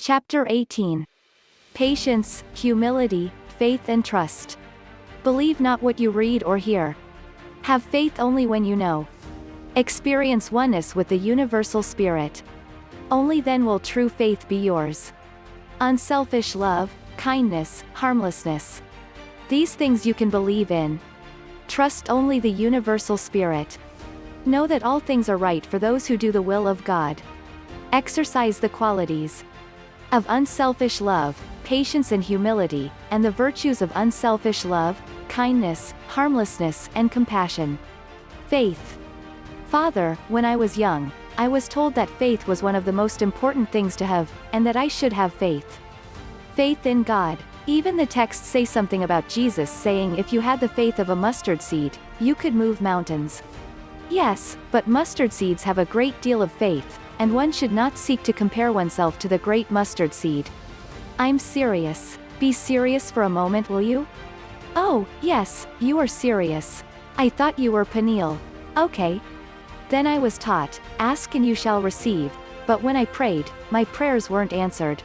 Chapter 18. Patience, humility, faith and trust. Believe not what you read or hear. Have faith only when you know. Experience oneness with the universal spirit. Only then will true faith be yours. Unselfish love, kindness, harmlessness. These things you can believe in. Trust only the universal spirit. Know that all things are right for those who do the will of God. Exercise the qualities of unselfish love, patience and humility, and the virtues of unselfish love, kindness, harmlessness and compassion. Faith. Father, when I was young, I was told that faith was one of the most important things to have, and that I should have faith. Faith in God. Even the texts say something about Jesus saying if you had the faith of a mustard seed, you could move mountains. Yes, but mustard seeds have a great deal of faith, and one should not seek to compare oneself to the great mustard seed. I'm serious. Be serious for a moment, will you? Oh, yes, you are serious. I thought you were Peniel. Okay. Then I was taught, ask and you shall receive, but when I prayed, my prayers weren't answered.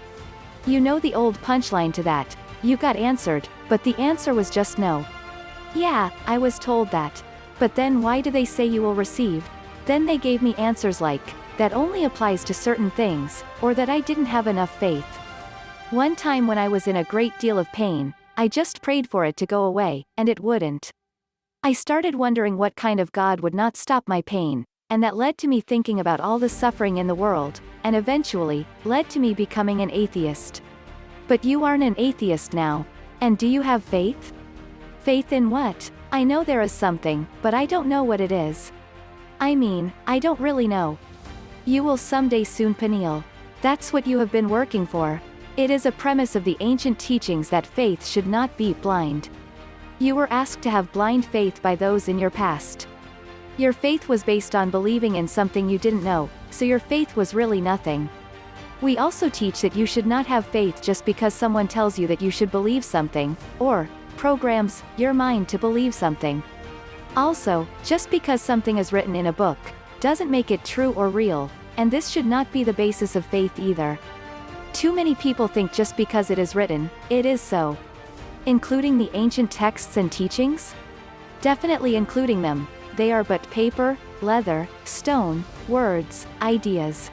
You know the old punchline to that, you got answered, but the answer was just no. Yeah, I was told that. But then why do they say you will receive? Then they gave me answers like, that only applies to certain things, or that I didn't have enough faith. One time when I was in a great deal of pain, I just prayed for it to go away, and it wouldn't. I started wondering what kind of God would not stop my pain, and that led to me thinking about all the suffering in the world, and eventually, led to me becoming an atheist. But you aren't an atheist now. And do you have faith? Faith in what? I know there is something, but I don't know what it is. I mean, I don't really know. You will someday soon, Peniel. That's what you have been working for. It is a premise of the ancient teachings that faith should not be blind. You were asked to have blind faith by those in your past. Your faith was based on believing in something you didn't know, so your faith was really nothing. We also teach that you should not have faith just because someone tells you that you should believe something, or programs your mind to believe something. Also, just because something is written in a book, doesn't make it true or real, and this should not be the basis of faith either. Too many people think just because it is written, it is so. Including the ancient texts and teachings? Definitely including them. They are but paper, leather, stone, words, ideas.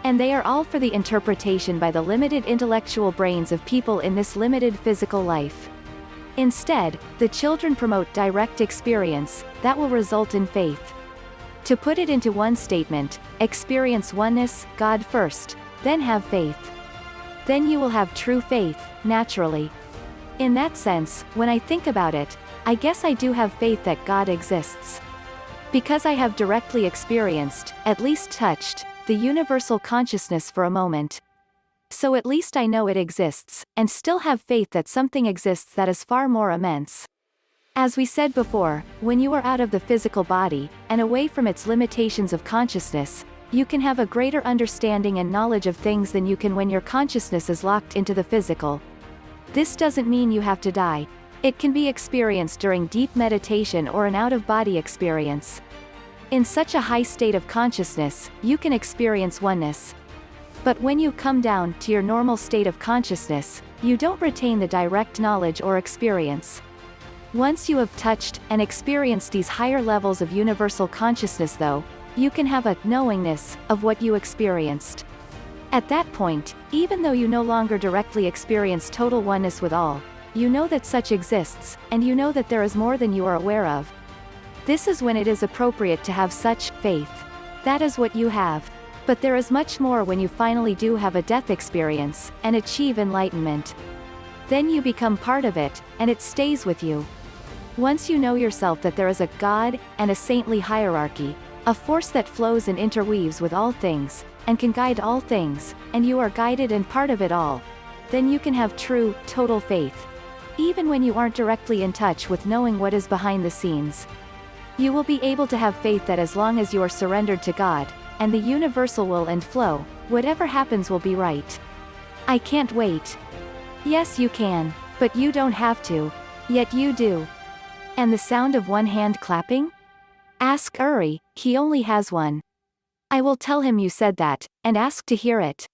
And they are all for the interpretation by the limited intellectual brains of people in this limited physical life. Instead, the children promote direct experience, that will result in faith. To put it into one statement, experience oneness, God first, then have faith. Then you will have true faith, naturally. In that sense, when I think about it, I guess I do have faith that God exists. Because I have directly experienced, at least touched, the universal consciousness for a moment. So at least I know it exists, and still have faith that something exists that is far more immense. As we said before, when you are out of the physical body, and away from its limitations of consciousness, you can have a greater understanding and knowledge of things than you can when your consciousness is locked into the physical. This doesn't mean you have to die. It can be experienced during deep meditation or an out-of-body experience. In such a high state of consciousness, you can experience oneness. But when you come down to your normal state of consciousness, you don't retain the direct knowledge or experience. Once you have touched and experienced these higher levels of universal consciousness though, you can have a knowingness of what you experienced. At that point, even though you no longer directly experience total oneness with all, you know that such exists, and you know that there is more than you are aware of. This is when it is appropriate to have such faith. That is what you have. But there is much more when you finally do have a death experience, and achieve enlightenment. Then you become part of it, and it stays with you. Once you know yourself that there is a God, and a saintly hierarchy, a force that flows and interweaves with all things, and can guide all things, and you are guided and part of it all, then you can have true, total faith. Even when you aren't directly in touch with knowing what is behind the scenes. You will be able to have faith that as long as you are surrendered to God, and the universal will and flow, whatever happens will be right. I can't wait. Yes you can, but you don't have to. Yet you do. And the sound of one hand clapping? Ask Uri, he only has one. I will tell him you said that, and ask to hear it.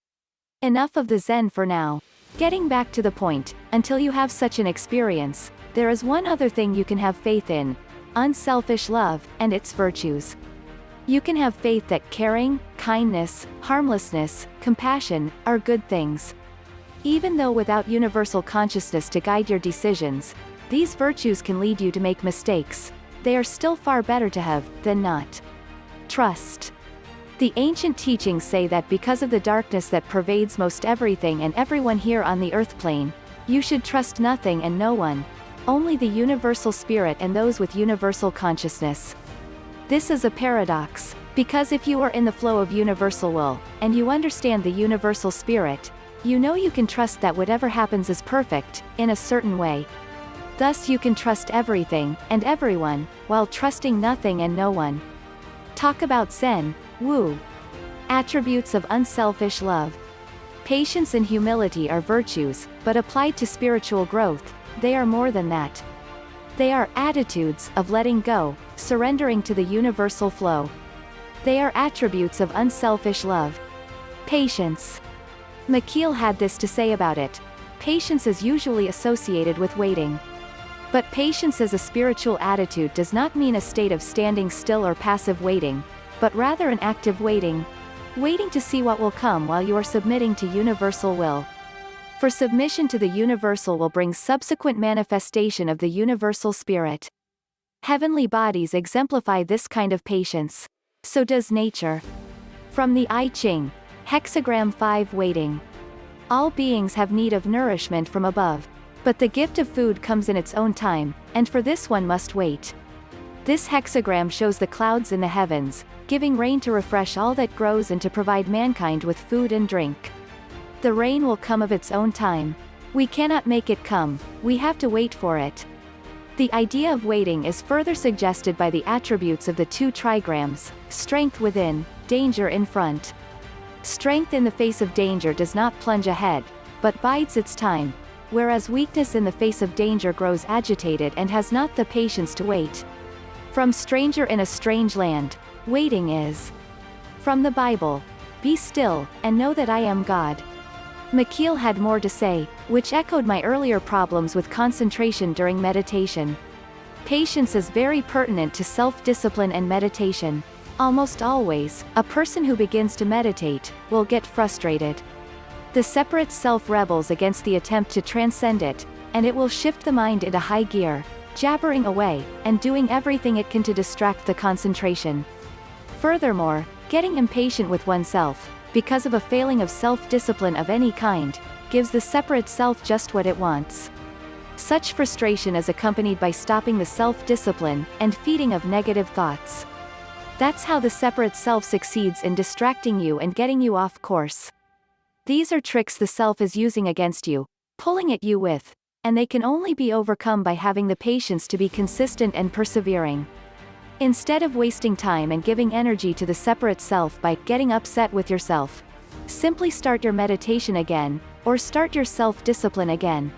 Enough of the Zen for now. Getting back to the point, until you have such an experience, there is one other thing you can have faith in: unselfish love, and its virtues. You can have faith that caring, kindness, harmlessness, compassion, are good things. Even though without universal consciousness to guide your decisions, these virtues can lead you to make mistakes, they are still far better to have, than not. Trust. The ancient teachings say that because of the darkness that pervades most everything and everyone here on the earth plane, you should trust nothing and no one, only the universal spirit and those with universal consciousness. This is a paradox, because if you are in the flow of universal will, and you understand the universal spirit, you know you can trust that whatever happens is perfect, in a certain way. Thus you can trust everything, and everyone, while trusting nothing and no one. Talk about Zen, Wu. Attributes of unselfish love. Patience and humility are virtues, but applied to spiritual growth, they are more than that. They are attitudes of letting go, surrendering to the universal flow. They are attributes of unselfish love. Patience. McKeel had this to say about it: patience is usually associated with waiting. But patience as a spiritual attitude does not mean a state of standing still or passive waiting, but rather an active waiting. Waiting to see what will come while you are submitting to universal will. For submission to the universal will bring subsequent manifestation of the universal spirit. Heavenly bodies exemplify this kind of patience. So does nature. From the I Ching, Hexagram 5 Waiting. All beings have need of nourishment from above. But the gift of food comes in its own time, and for this one must wait. This hexagram shows the clouds in the heavens, giving rain to refresh all that grows and to provide mankind with food and drink. The rain will come of its own time. We cannot make it come, we have to wait for it. The idea of waiting is further suggested by the attributes of the two trigrams: strength within, danger in front. Strength in the face of danger does not plunge ahead, but bides its time, whereas weakness in the face of danger grows agitated and has not the patience to wait. From stranger in a strange land, waiting is. From the Bible, be still, and know that I am God. McKeel had more to say, which echoed my earlier problems with concentration during meditation. Patience is very pertinent to self-discipline and meditation. Almost always, a person who begins to meditate will get frustrated. The separate self rebels against the attempt to transcend it, and it will shift the mind into high gear, jabbering away, and doing everything it can to distract the concentration. Furthermore, getting impatient with oneself, because of a failing of self-discipline of any kind, gives the separate self just what it wants. Such frustration is accompanied by stopping the self-discipline, and feeding of negative thoughts. That's how the separate self succeeds in distracting you and getting you off course. These are tricks the self is using against you, pulling at you with, and they can only be overcome by having the patience to be consistent and persevering. Instead of wasting time and giving energy to the separate self by getting upset with yourself, simply start your meditation again, or start your self-discipline again.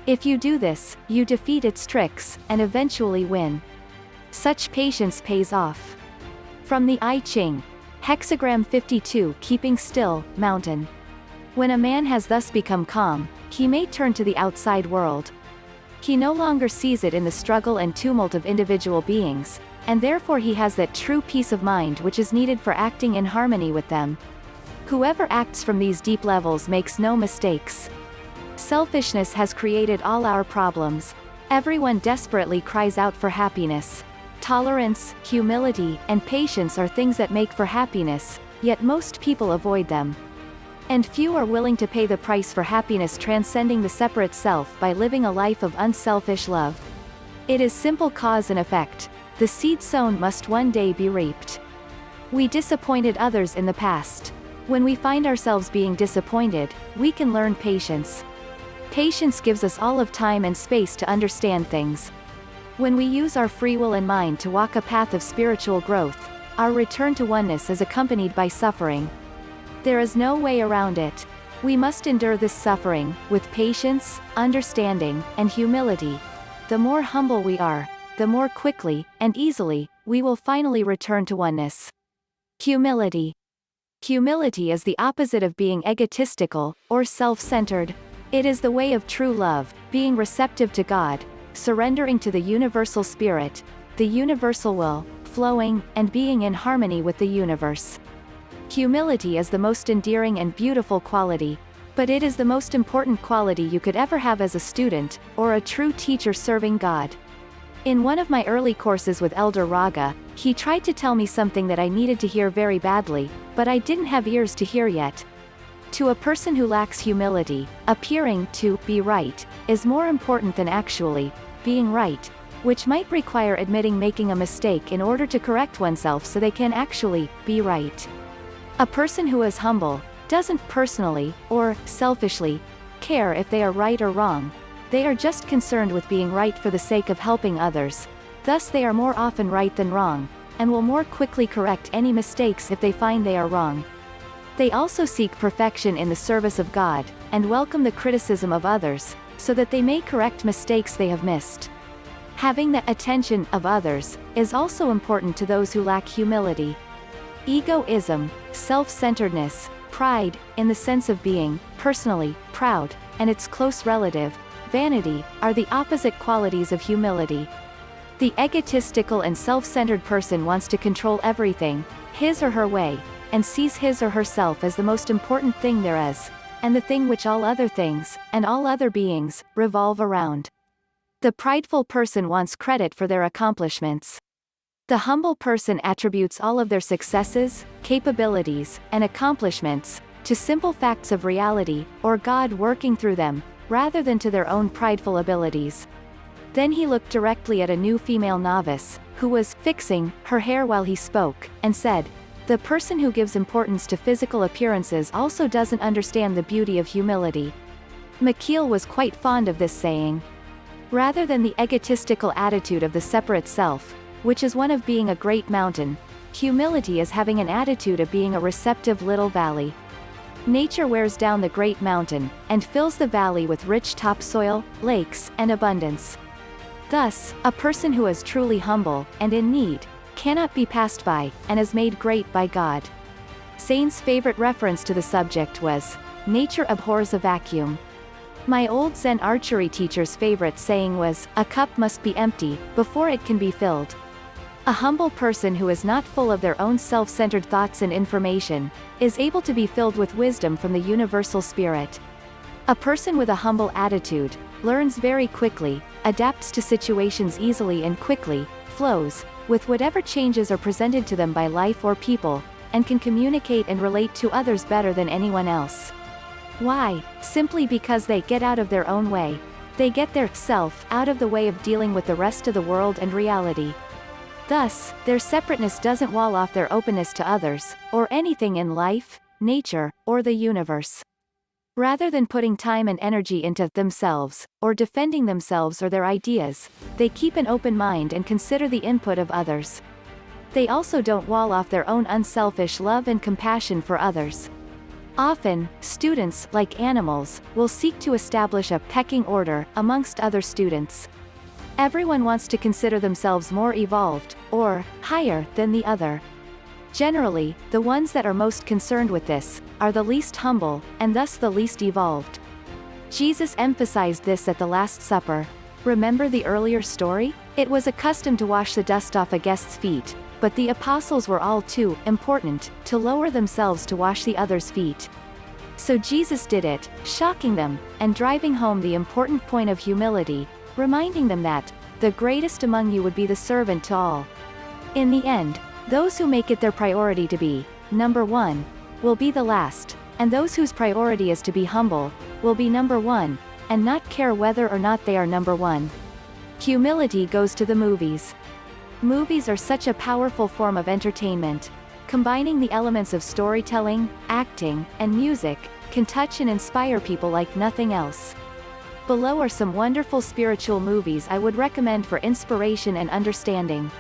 If you do this, you defeat its tricks, and eventually win. Such patience pays off. From the I Ching, Hexagram 52 Keeping Still, Mountain. When a man has thus become calm, he may turn to the outside world. He no longer sees it in the struggle and tumult of individual beings, and therefore he has that true peace of mind which is needed for acting in harmony with them. Whoever acts from these deep levels makes no mistakes. Selfishness has created all our problems. Everyone desperately cries out for happiness. Tolerance, humility, and patience are things that make for happiness, yet most people avoid them. And few are willing to pay the price for happiness transcending the separate self by living a life of unselfish love. It is simple cause and effect. The seed sown must one day be reaped. We disappointed others in the past. When we find ourselves being disappointed, we can learn patience. Patience gives us all of time and space to understand things. When we use our free will and mind to walk a path of spiritual growth, our return to oneness is accompanied by suffering. There is no way around it. We must endure this suffering, with patience, understanding, and humility. The more humble we are, the more quickly, and easily, we will finally return to oneness. Humility. Humility is the opposite of being egotistical, or self-centered. It is the way of true love, being receptive to God, surrendering to the universal spirit, the universal will, flowing, and being in harmony with the universe. Humility is the most endearing and beautiful quality, but it is the most important quality you could ever have as a student, or a true teacher serving God. In one of my early courses with Elder Raga, he tried to tell me something that I needed to hear very badly, but I didn't have ears to hear yet. To a person who lacks humility, appearing to be right is more important than actually being right, which might require admitting making a mistake in order to correct oneself so they can actually be right. A person who is humble doesn't personally, or selfishly, care if they are right or wrong. They are just concerned with being right for the sake of helping others. Thus they are more often right than wrong, and will more quickly correct any mistakes if they find they are wrong. They also seek perfection in the service of God, and welcome the criticism of others, so that they may correct mistakes they have missed. Having the attention of others is also important to those who lack humility. Egoism, self-centeredness, pride, in the sense of being personally proud, and its close relative, vanity, are the opposite qualities of humility. The egotistical and self-centered person wants to control everything, his or her way, and sees his or herself as the most important thing there is, and the thing which all other things, and all other beings, revolve around. The prideful person wants credit for their accomplishments. The humble person attributes all of their successes, capabilities, and accomplishments to simple facts of reality, or God working through them, rather than to their own prideful abilities. Then he looked directly at a new female novice, who was fixing her hair while he spoke, and said, "The person who gives importance to physical appearances also doesn't understand the beauty of humility." McKeel was quite fond of this saying. Rather than the egotistical attitude of the separate self, which is one of being a great mountain, humility is having an attitude of being a receptive little valley. Nature wears down the great mountain, and fills the valley with rich topsoil, lakes, and abundance. Thus, a person who is truly humble, and in need, cannot be passed by, and is made great by God. Saint's favorite reference to the subject was, "Nature abhors a vacuum." My old Zen archery teacher's favorite saying was, "A cup must be empty, before it can be filled." A humble person who is not full of their own self-centered thoughts and information, is able to be filled with wisdom from the universal spirit. A person with a humble attitude, learns very quickly, adapts to situations easily and quickly, flows with whatever changes are presented to them by life or people, and can communicate and relate to others better than anyone else. Why? Simply because they get out of their own way. They get their self out of the way of dealing with the rest of the world and reality. Thus, their separateness doesn't wall off their openness to others, or anything in life, nature, or the universe. Rather than putting time and energy into themselves, or defending themselves or their ideas, they keep an open mind and consider the input of others. They also don't wall off their own unselfish love and compassion for others. Often, students, like animals, will seek to establish a pecking order amongst other students. Everyone wants to consider themselves more evolved, or higher, than the other. Generally, the ones that are most concerned with this, are the least humble, and thus the least evolved. Jesus emphasized this at the Last Supper. Remember the earlier story? It was a custom to wash the dust off a guest's feet, but the apostles were all too important to lower themselves to wash the others' feet. So Jesus did it, shocking them, and driving home the important point of humility, reminding them that the greatest among you would be the servant to all. In the end, those who make it their priority to be number one will be the last, and those whose priority is to be humble will be number one, and not care whether or not they are number one. Humility goes to the movies. Movies are such a powerful form of entertainment. Combining the elements of storytelling, acting, and music can touch and inspire people like nothing else. Below are some wonderful spiritual movies I would recommend for inspiration and understanding.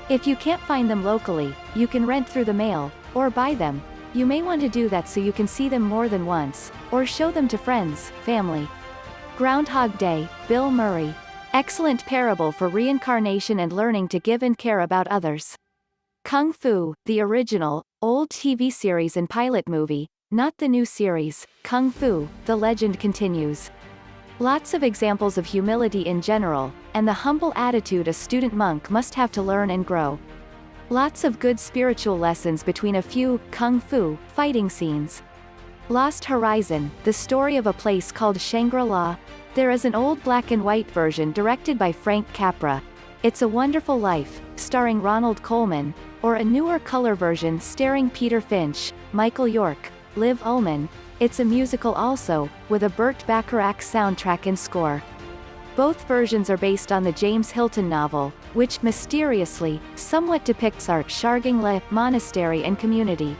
If you can't find them locally, you can rent through the mail, or buy them. You may want to do that so you can see them more than once, or show them to friends, family. Groundhog Day, Bill Murray. Excellent parable for reincarnation and learning to give and care about others. Kung Fu, the original, old TV series and pilot movie, not the new series, Kung Fu, the legend continues. Lots of examples of humility in general, and the humble attitude a student monk must have to learn and grow. Lots of good spiritual lessons between a few Kung Fu fighting scenes. Lost Horizon, the story of a place called Shangri-La. There is an old black and white version directed by Frank Capra. It's a Wonderful Life, starring Ronald Colman, or a newer color version starring Peter Finch, Michael York, Liv Ullmann. It's a musical also, with a Burt Bacharach soundtrack and score. Both versions are based on the James Hilton novel, which mysteriously, somewhat depicts our Sharging-La monastery and community.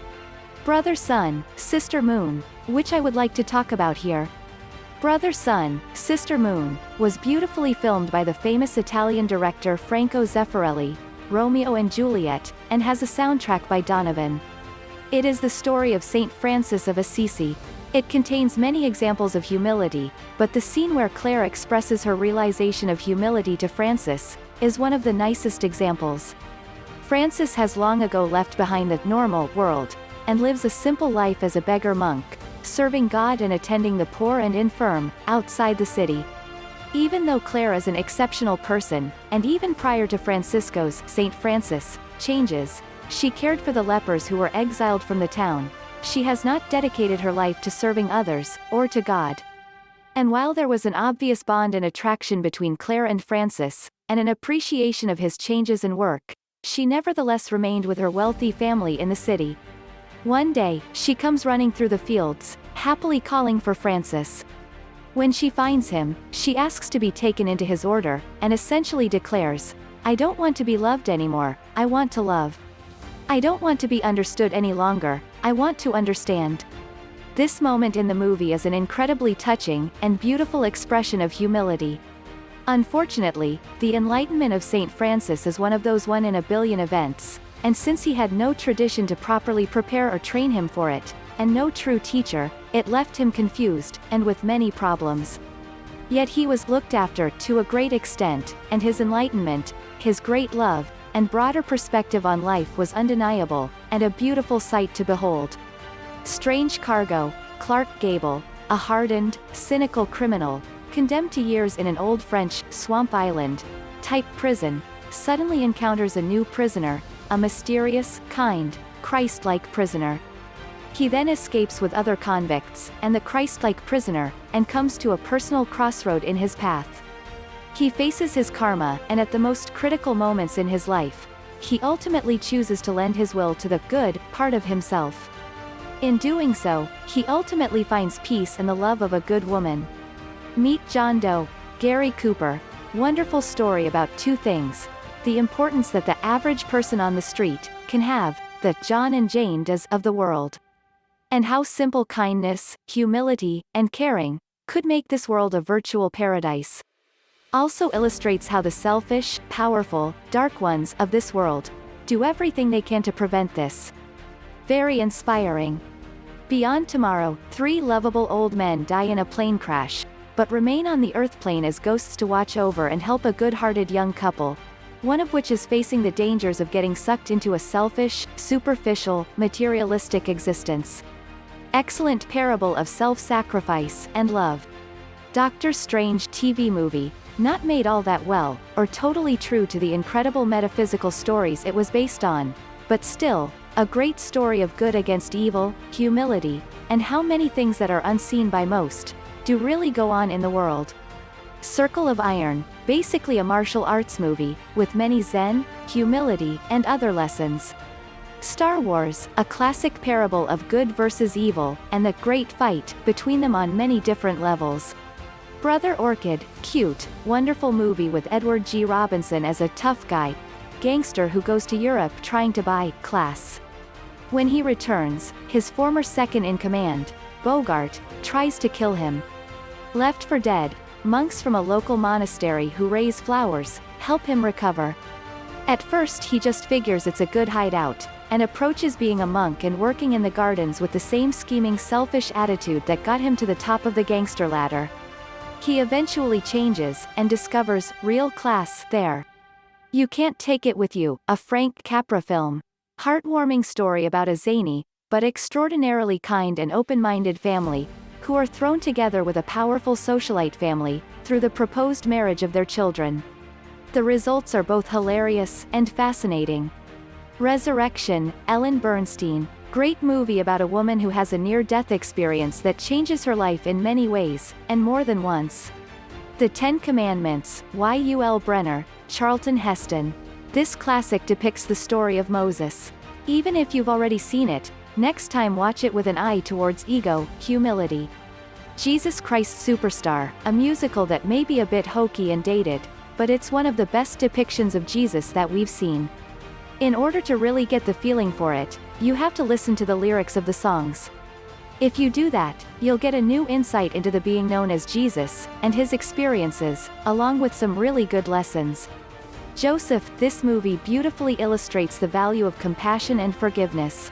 Brother Sun, Sister Moon, which I would like to talk about here. Brother Sun, Sister Moon, was beautifully filmed by the famous Italian director Franco Zeffirelli, Romeo and Juliet, and has a soundtrack by Donovan. It is the story of Saint Francis of Assisi. It contains many examples of humility, but the scene where Claire expresses her realization of humility to Francis is one of the nicest examples. Francis has long ago left behind the normal world, and lives a simple life as a beggar monk, serving God and attending the poor and infirm, outside the city. Even though Claire is an exceptional person, and even prior to Francisco's, Saint Francis, changes, she cared for the lepers who were exiled from the town. She has not dedicated her life to serving others, or to God. And while there was an obvious bond and attraction between Claire and Francis, and an appreciation of his changes and work, she nevertheless remained with her wealthy family in the city. One day, she comes running through the fields, happily calling for Francis. When she finds him, she asks to be taken into his order, and essentially declares, "I don't want to be loved anymore, I want to love. I don't want to be understood any longer, I want to understand." This moment in the movie is an incredibly touching and beautiful expression of humility. Unfortunately, the enlightenment of Saint Francis is one of those one-in-a-billion events, and since he had no tradition to properly prepare or train him for it, and no true teacher, it left him confused, and with many problems. Yet he was looked after to a great extent, and his enlightenment, his great love, and broader perspective on life was undeniable, and a beautiful sight to behold. Strange Cargo, Clark Gable, a hardened, cynical criminal, condemned to years in an old French, Swamp Island type prison, suddenly encounters a new prisoner, a mysterious, kind, Christ-like prisoner. He then escapes with other convicts, and the Christ-like prisoner, and comes to a personal crossroad in his path. He faces his karma, and at the most critical moments in his life, he ultimately chooses to lend his will to the good part of himself. In doing so, he ultimately finds peace and the love of a good woman. Meet John Doe, Gary Cooper. Wonderful story about two things: the importance that the average person on the street can have, the John and Jane does of the world, and how simple kindness, humility, and caring could make this world a virtual paradise. Also illustrates how the selfish, powerful, dark ones of this world do everything they can to prevent this. Very inspiring. Beyond Tomorrow, 3 lovable old men die in a plane crash, but remain on the Earth plane as ghosts to watch over and help a good-hearted young couple, one of which is facing the dangers of getting sucked into a selfish, superficial, materialistic existence. Excellent parable of self-sacrifice and love. Doctor Strange TV movie, not made all that well, or totally true to the incredible metaphysical stories it was based on, but still, a great story of good against evil, humility, and how many things that are unseen by most do really go on in the world. Circle of Iron, basically a martial arts movie, with many Zen, humility, and other lessons. Star Wars, a classic parable of good versus evil, and the great fight between them on many different levels. Brother Orchid, cute, wonderful movie with Edward G. Robinson as a tough guy, gangster who goes to Europe trying to buy class. When he returns, his former second-in-command, Bogart, tries to kill him. Left for Dead, monks from a local monastery who raise flowers, help him recover. At first he just figures it's a good hideout, and approaches being a monk and working in the gardens with the same scheming selfish attitude that got him to the top of the gangster ladder. He eventually changes, and discovers real class there. You Can't Take It With You, a Frank Capra film. Heartwarming story about a zany, but extraordinarily kind and open-minded family, who are thrown together with a powerful socialite family, through the proposed marriage of their children. The results are both hilarious and fascinating. Resurrection, Ellen Bernstein. Great movie about a woman who has a near-death experience that changes her life in many ways, and more than once. The Ten Commandments, Yul Brynner, Charlton Heston. This classic depicts the story of Moses. Even if you've already seen it, next time watch it with an eye towards ego, humility. Jesus Christ Superstar, a musical that may be a bit hokey and dated, but it's one of the best depictions of Jesus that we've seen. In order to really get the feeling for it, you have to listen to the lyrics of the songs. If you do that, you'll get a new insight into the being known as Jesus, and his experiences, along with some really good lessons. Joseph, this movie beautifully illustrates the value of compassion and forgiveness.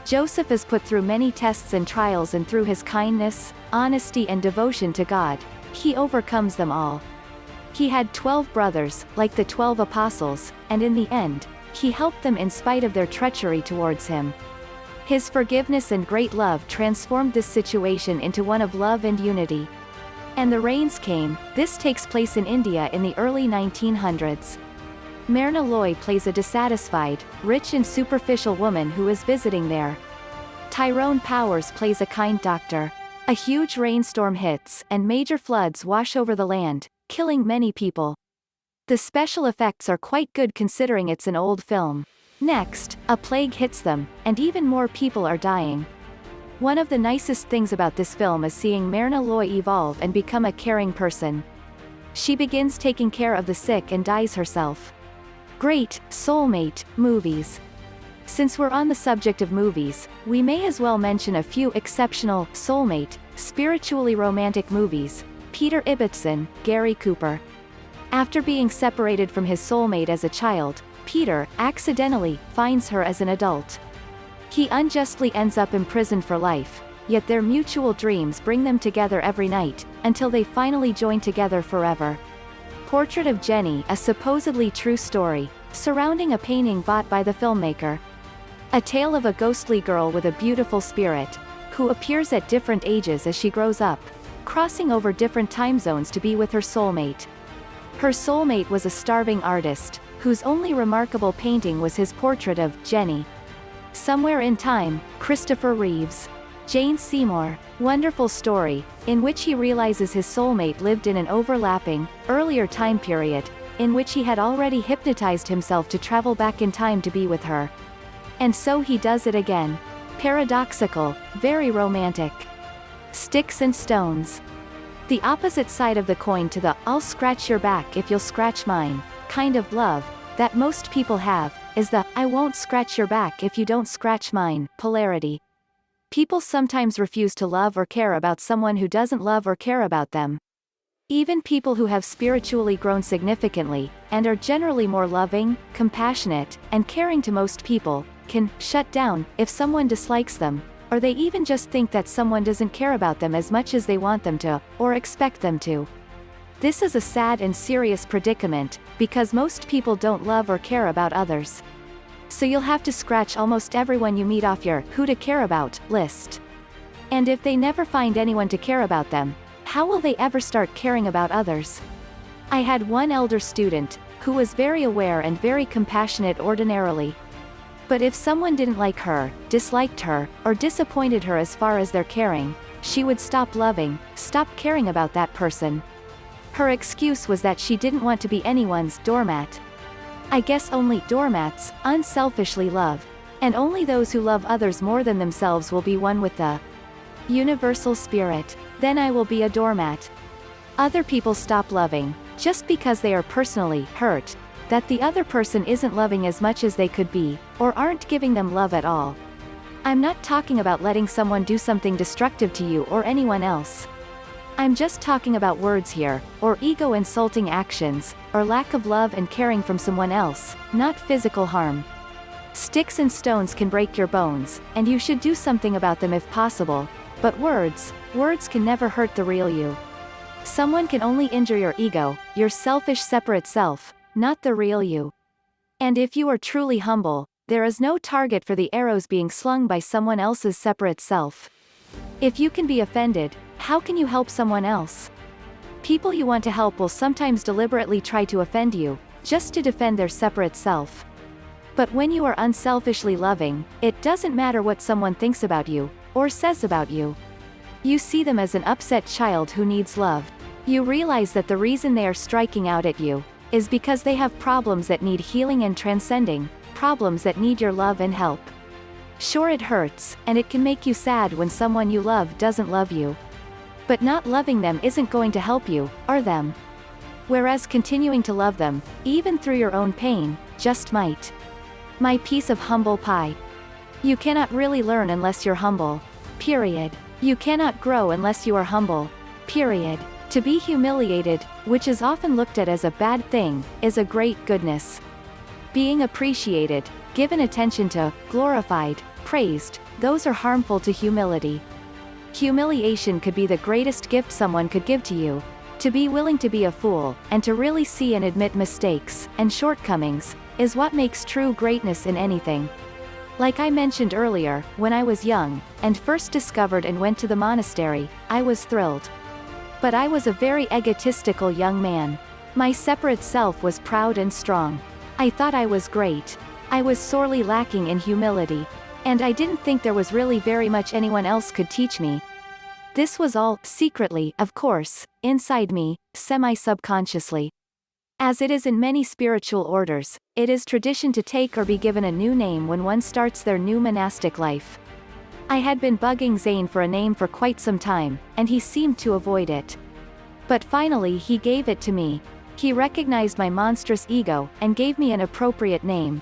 Joseph is put through many tests and trials, and through his kindness, honesty and devotion to God, he overcomes them all. He had 12 brothers, like the 12 apostles, and in the end, he helped them in spite of their treachery towards him. His forgiveness and great love transformed this situation into one of love and unity. And the rains came. This takes place in India in the early 1900s. Myrna Loy plays a dissatisfied, rich and superficial woman who is visiting there. Tyrone Powers plays a kind doctor. A huge rainstorm hits, and major floods wash over the land, killing many people. The special effects are quite good considering it's an old film. Next, a plague hits them, and even more people are dying. One of the nicest things about this film is seeing Myrna Loy evolve and become a caring person. She begins taking care of the sick and dies herself. Great, soulmate, movies. Since we're on the subject of movies, we may as well mention a few exceptional, soulmate, spiritually romantic movies. Peter Ibbotson, Gary Cooper. After being separated from his soulmate as a child, Peter, accidentally, finds her as an adult. He unjustly ends up imprisoned for life, yet their mutual dreams bring them together every night, until they finally join together forever. Portrait of Jenny, a supposedly true story, surrounding a painting bought by the filmmaker. A tale of a ghostly girl with a beautiful spirit, who appears at different ages as she grows up, crossing over different time zones to be with her soulmate. Her soulmate was a starving artist, whose only remarkable painting was his portrait of Jenny. Somewhere in Time, Christopher Reeves. Jane Seymour. Wonderful story, in which he realizes his soulmate lived in an overlapping, earlier time period, in which he had already hypnotized himself to travel back in time to be with her. And so he does it again. Paradoxical, very romantic. Sticks and Stones. The opposite side of the coin to the "I'll scratch your back if you'll scratch mine" kind of love that most people have, is the "I won't scratch your back if you don't scratch mine" polarity. People sometimes refuse to love or care about someone who doesn't love or care about them. Even people who have spiritually grown significantly, and are generally more loving, compassionate, and caring to most people, can shut down if someone dislikes them, or they even just think that someone doesn't care about them as much as they want them to, or expect them to. This is a sad and serious predicament, because most people don't love or care about others. So you'll have to scratch almost everyone you meet off your "who to care about" list. And if they never find anyone to care about them, how will they ever start caring about others? I had one elder student, who was very aware and very compassionate ordinarily. But if someone didn't like her, disliked her, or disappointed her as far as their caring, she would stop loving, stop caring about that person. Her excuse was that she didn't want to be anyone's doormat. I guess only doormats unselfishly love, and only those who love others more than themselves will be one with the universal spirit. Then I will be a doormat. Other people stop loving, just because they are personally hurt, that the other person isn't loving as much as they could be, or aren't giving them love at all. I'm not talking about letting someone do something destructive to you or anyone else. I'm just talking about words here, or ego-insulting actions, or lack of love and caring from someone else, not physical harm. Sticks and stones can break your bones, and you should do something about them if possible, but words can never hurt the real you. Someone can only injure your ego, your selfish separate self, not the real you. And if you are truly humble, there is no target for the arrows being slung by someone else's separate self. If you can be offended, how can you help someone else? People you want to help will sometimes deliberately try to offend you, just to defend their separate self. But when you are unselfishly loving, it doesn't matter what someone thinks about you, or says about you. You see them as an upset child who needs love. You realize that the reason they are striking out at you is because they have problems that need healing and transcending, problems that need your love and help. Sure, it hurts, and it can make you sad when someone you love doesn't love you. But not loving them isn't going to help you, or them. Whereas continuing to love them, even through your own pain, just might. My piece of humble pie. You cannot really learn unless you're humble. Period. You cannot grow unless you are humble. Period. To be humiliated, which is often looked at as a bad thing, is a great goodness. Being appreciated, given attention to, glorified, praised, those are harmful to humility. Humiliation could be the greatest gift someone could give to you. To be willing to be a fool, and to really see and admit mistakes, and shortcomings, is what makes true greatness in anything. Like I mentioned earlier, when I was young, and first discovered and went to the monastery, I was thrilled. But I was a very egotistical young man. My separate self was proud and strong. I thought I was great. I was sorely lacking in humility. And I didn't think there was really very much anyone else could teach me. This was all, secretly, of course, inside me, semi-subconsciously. As it is in many spiritual orders, it is tradition to take or be given a new name when one starts their new monastic life. I had been bugging Zane for a name for quite some time, and he seemed to avoid it. But finally he gave it to me. He recognized my monstrous ego, and gave me an appropriate name.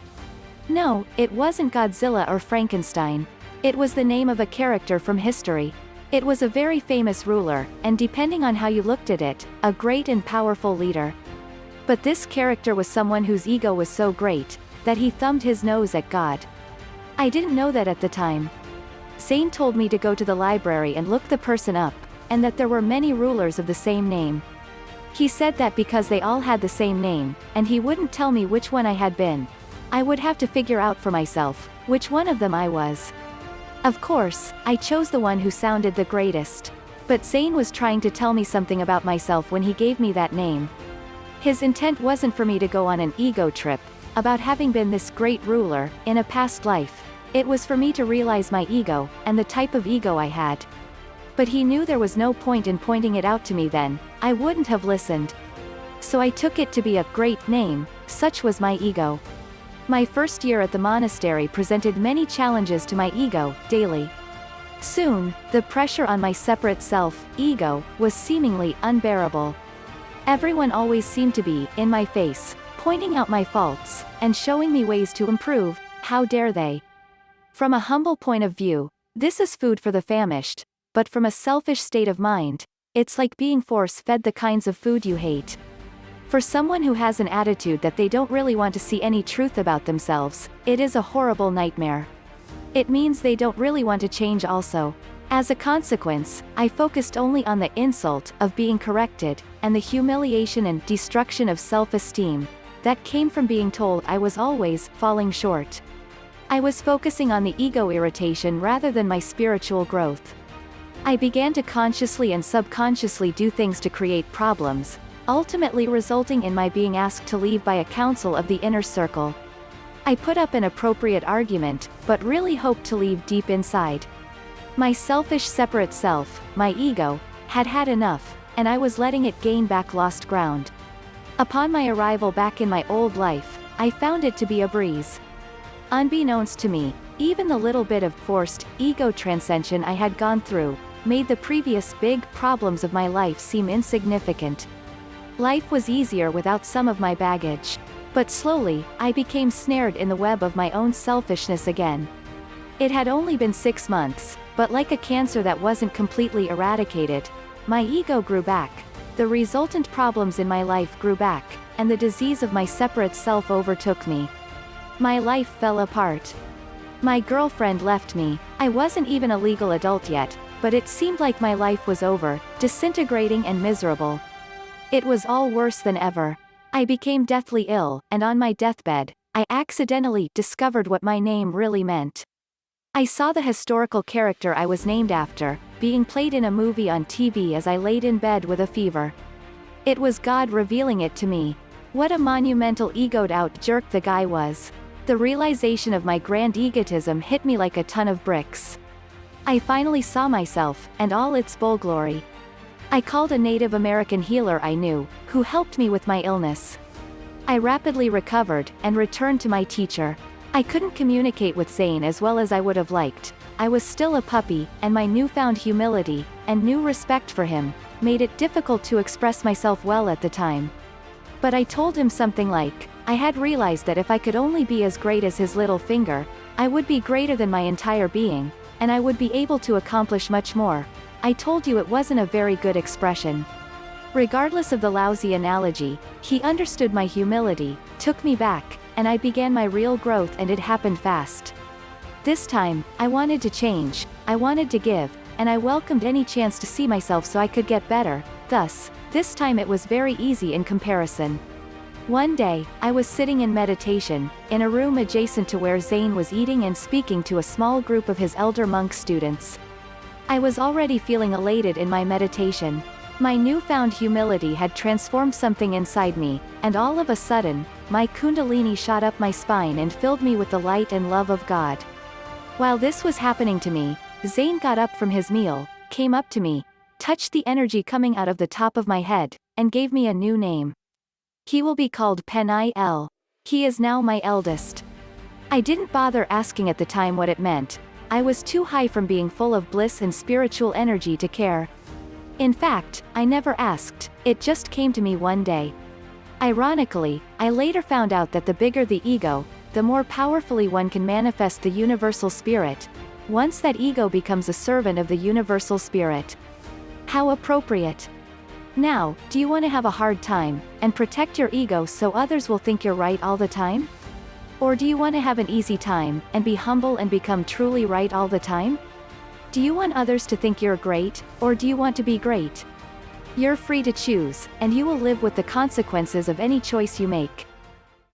No, it wasn't Godzilla or Frankenstein. It was the name of a character from history. It was a very famous ruler, and depending on how you looked at it, a great and powerful leader. But this character was someone whose ego was so great, that he thumbed his nose at God. I didn't know that at the time. Zane told me to go to the library and look the person up, and that there were many rulers of the same name. He said that because they all had the same name, and he wouldn't tell me which one I had been, I would have to figure out for myself which one of them I was. Of course, I chose the one who sounded the greatest. But Zane was trying to tell me something about myself when he gave me that name. His intent wasn't for me to go on an ego trip about having been this great ruler in a past life. It was for me to realize my ego, and the type of ego I had. But he knew there was no point in pointing it out to me then. I wouldn't have listened. So I took it to be a great name, such was my ego. My first year at the monastery presented many challenges to my ego, daily. Soon, the pressure on my separate self, ego, was seemingly unbearable. Everyone always seemed to be, in my face, pointing out my faults, and showing me ways to improve. How dare they? From a humble point of view, this is food for the famished, but from a selfish state of mind, it's like being force-fed the kinds of food you hate. For someone who has an attitude that they don't really want to see any truth about themselves, it is a horrible nightmare. It means they don't really want to change also. As a consequence, I focused only on the insult of being corrected, and the humiliation and destruction of self-esteem that came from being told I was always falling short. I was focusing on the ego irritation rather than my spiritual growth. I began to consciously and subconsciously do things to create problems, ultimately resulting in my being asked to leave by a council of the inner circle. I put up an appropriate argument, but really hoped to leave deep inside. My selfish separate self, my ego, had had enough, and I was letting it gain back lost ground. Upon my arrival back in my old life, I found it to be a breeze. Unbeknownst to me, even the little bit of forced ego transcension I had gone through made the previous big problems of my life seem insignificant. Life was easier without some of my baggage. But slowly, I became snared in the web of my own selfishness again. It had only been 6 months, but like a cancer that wasn't completely eradicated, my ego grew back, the resultant problems in my life grew back, and the disease of my separate self overtook me. My life fell apart. My girlfriend left me. I wasn't even a legal adult yet, but it seemed like my life was over, disintegrating and miserable. It was all worse than ever. I became deathly ill, and on my deathbed, I accidentally discovered what my name really meant. I saw the historical character I was named after, being played in a movie on TV as I laid in bed with a fever. It was God revealing it to me. What a monumental egoed out jerk the guy was. The realization of my grand egotism hit me like a ton of bricks. I finally saw myself, and all its bull glory. I called a Native American healer I knew, who helped me with my illness. I rapidly recovered, and returned to my teacher. I couldn't communicate with Zane as well as I would have liked. I was still a puppy, and my newfound humility, and new respect for him, made it difficult to express myself well at the time. But I told him something like, I had realized that if I could only be as great as his little finger, I would be greater than my entire being, and I would be able to accomplish much more. I told you it wasn't a very good expression. Regardless of the lousy analogy, he understood my humility, took me back, and I began my real growth, and it happened fast. This time, I wanted to change, I wanted to give, and I welcomed any chance to see myself so I could get better. Thus, this time it was very easy in comparison. One day, I was sitting in meditation, in a room adjacent to where Zane was eating and speaking to a small group of his elder monk students. I was already feeling elated in my meditation. My newfound humility had transformed something inside me, and all of a sudden, my kundalini shot up my spine and filled me with the light and love of God. While this was happening to me, Zane got up from his meal, came up to me, touched the energy coming out of the top of my head, and gave me a new name. He will be called Penil. He is now my eldest. I didn't bother asking at the time what it meant. I was too high from being full of bliss and spiritual energy to care. In fact, I never asked, it just came to me one day. Ironically, I later found out that the bigger the ego, the more powerfully one can manifest the universal spirit, once that ego becomes a servant of the universal spirit. How appropriate. Now, do you want to have a hard time, and protect your ego so others will think you're right all the time? Or do you want to have an easy time, and be humble and become truly right all the time? Do you want others to think you're great, or do you want to be great? You're free to choose, and you will live with the consequences of any choice you make.